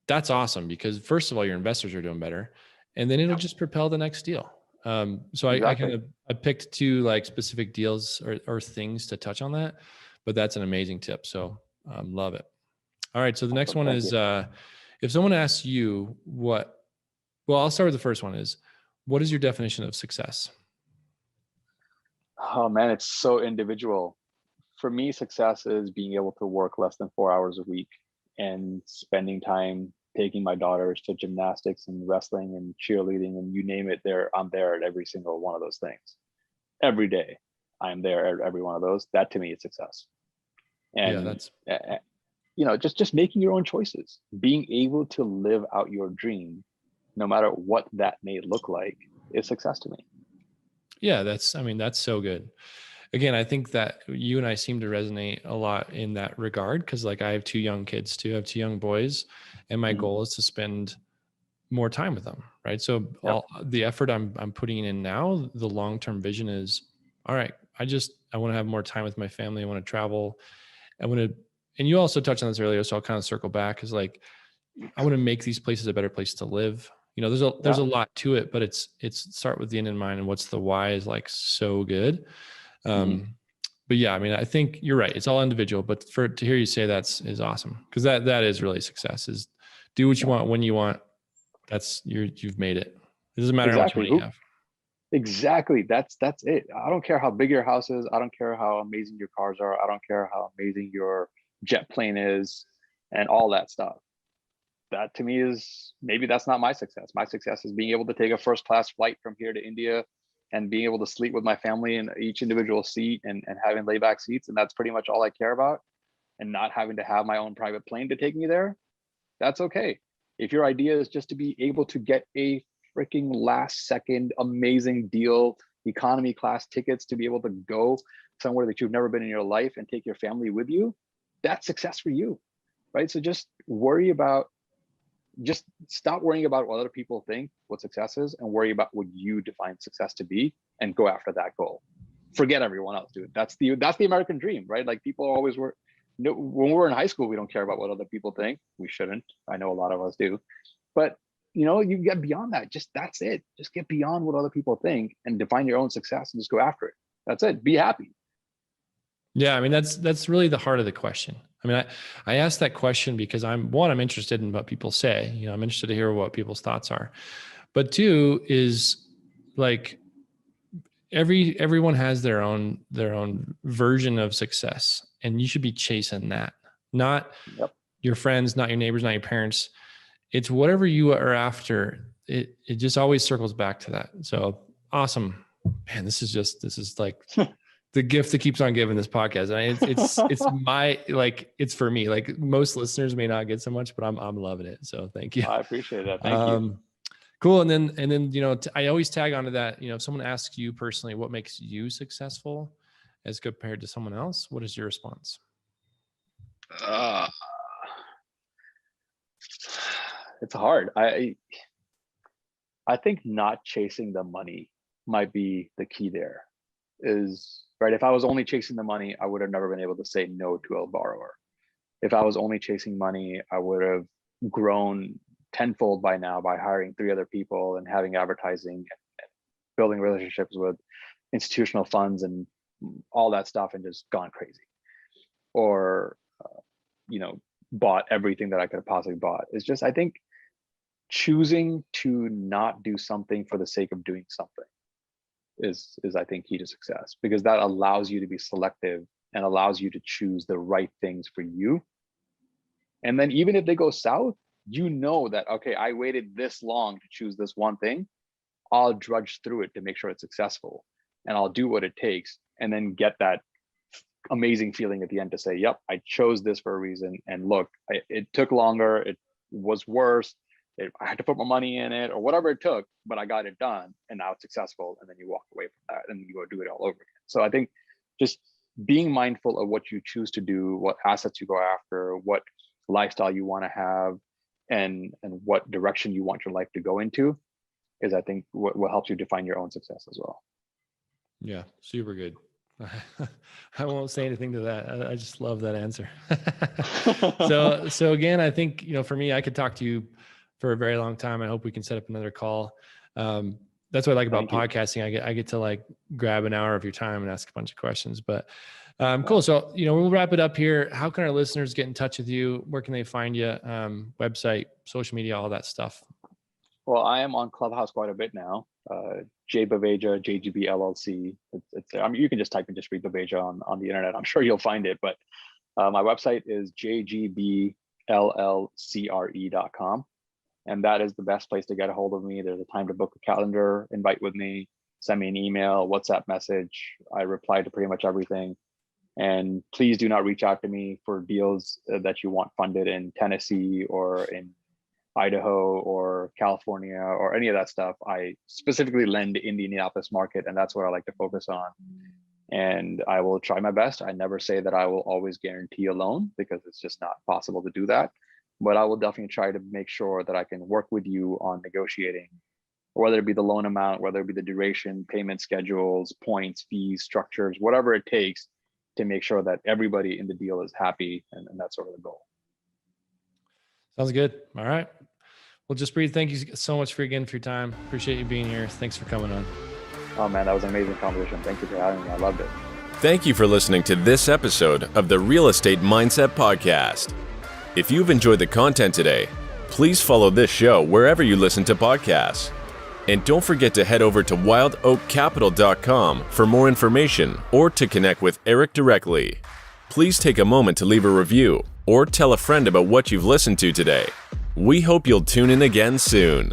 that's awesome, because first of all, your investors are doing better, and then it'll just propel the next deal. So exactly. I picked two specific deals or things to touch on that, but that's an amazing tip. So love it. All right. So the next one is, if someone asks you I'll start with the first one is, what is your definition of success? Oh man, it's so individual. For me, success is being able to work less than 4 hours a week and spending time taking my daughters to gymnastics and wrestling and cheerleading, and you name it, I'm there at every single one of those things. Every day, I'm there at every one of those. That to me is success. And that's just making your own choices, being able to live out your dream, no matter what that may look like, is success to me. Yeah, that's so good. Again, I think that you and I seem to resonate a lot in that regard, because I have two young kids too. I have two young boys, and my goal is to spend more time with them. Right. So all the effort I'm putting in now, the long-term vision is, all right, I want to have more time with my family. I want to travel. And you also touched on this earlier, so I'll kind of circle back, is I want to make these places a better place to live. There's a lot to it, but it's start with the end in mind, and what's the why is so good. But yeah, I think you're right. It's all individual, but to hear you say is awesome, because that is really success, is do what you want when you want. You've made it. It doesn't matter how much money you have. Exactly. That's it. I don't care how big your house is. I don't care how amazing your cars are. I don't care how amazing your jet plane is and all that stuff. That to me is, maybe that's not my success. My success is being able to take a first class flight from here to India and being able to sleep with my family in each individual seat and having layback seats. And that's pretty much all I care about. And not having to have my own private plane to take me there. That's okay. If your idea is just to be able to get a freaking last second amazing deal, economy class tickets to be able to go somewhere that you've never been in your life and take your family with you, that's success for you, right? So just stop worrying about what other people think what success is, and worry about what you define success to be, and go after that goal. Forget everyone else, dude. That's the American dream, right? People always No, when we're in high school, we don't care about what other people think. We shouldn't. I know a lot of us do. But you get beyond that. Just that's it. Just get beyond what other people think and define your own success and just go after it. That's it. Be happy. Yeah, I mean that's really the heart of the question. I mean, I asked that question because I'm interested in what people say. I'm interested to hear what people's thoughts are. But two is like everyone has their own version of success, and you should be chasing that, not your friends, not your neighbors, not your parents. It's whatever you are after. It just always circles back to that. So awesome, man. This is like the gift that keeps on giving, this podcast. It's my, like, it's for me. Like, most listeners may not get so much, but I'm loving it. So thank you. I appreciate that. Thank you. Cool. And then, I always tag onto that, if someone asks you personally, what makes you successful as compared to someone else, what is your response? It's hard. I think not chasing the money might be the key there. Is right. If I was only chasing the money, I would have never been able to say no to a borrower. If I was only chasing money, I would have grown tenfold by now by hiring 3 other people and having advertising and building relationships with institutional funds and all that stuff, and just gone crazy. Or, bought everything that I could have possibly bought. It's just, I think, choosing to not do something for the sake of doing something is I think key to success, because that allows you to be selective and allows you to choose the right things for you. And then even if they go south, that, okay, I waited this long to choose this one thing, I'll drudge through it to make sure it's successful, and I'll do what it takes, and then get that amazing feeling at the end to say, yep, I chose this for a reason. And look, it took longer, it was worse, I had to put my money in it or whatever it took, but I got it done, and now it's successful. And then you walk away from that and you go do it all over again. So I think just being mindful of what you choose to do, what assets you go after, what lifestyle you want to have, and what direction you want your life to go into is, I think, what helps you define your own success as well. Yeah, super good. I won't say anything to that. I just love that answer. So again, I think, for me, I could talk to you for a very long time. I hope we can set up another call. That's what I like about podcasting. I get to like grab an hour of your time and ask a bunch of questions, but cool. So, we'll wrap it up here. How can our listeners get in touch with you? Where can they find you? Website, social media, all that stuff. Well, I am on Clubhouse quite a bit now. J Baveja, JGB LLC. You can just type in Jaspreet Baveja on the internet. I'm sure you'll find it. But my website is jgbllcre.com. And that is the best place to get a hold of me. There's a time to book a calendar, invite with me, send me an email, WhatsApp message. I reply to pretty much everything. And please do not reach out to me for deals that you want funded in Tennessee or in Idaho or California or any of that stuff. I specifically lend in the Indianapolis market, and that's what I like to focus on. And I will try my best. I never say that I will always guarantee a loan, because it's just not possible to do that. But I will definitely try to make sure that I can work with you on negotiating, whether it be the loan amount, whether it be the duration, payment schedules, points, fees, structures, whatever it takes to make sure that everybody in the deal is happy. And that's sort of the goal. Sounds good. All right. Well, Jaspreet, thank you so much for your time. Appreciate you being here. Thanks for coming on. Oh man, that was an amazing conversation. Thank you for having me. I loved it. Thank you for listening to this episode of the Real Estate Mindset Podcast. If you've enjoyed the content today, please follow this show wherever you listen to podcasts. And don't forget to head over to wildoakcapital.com for more information or to connect with Eric directly. Please take a moment to leave a review or tell a friend about what you've listened to today. We hope you'll tune in again soon.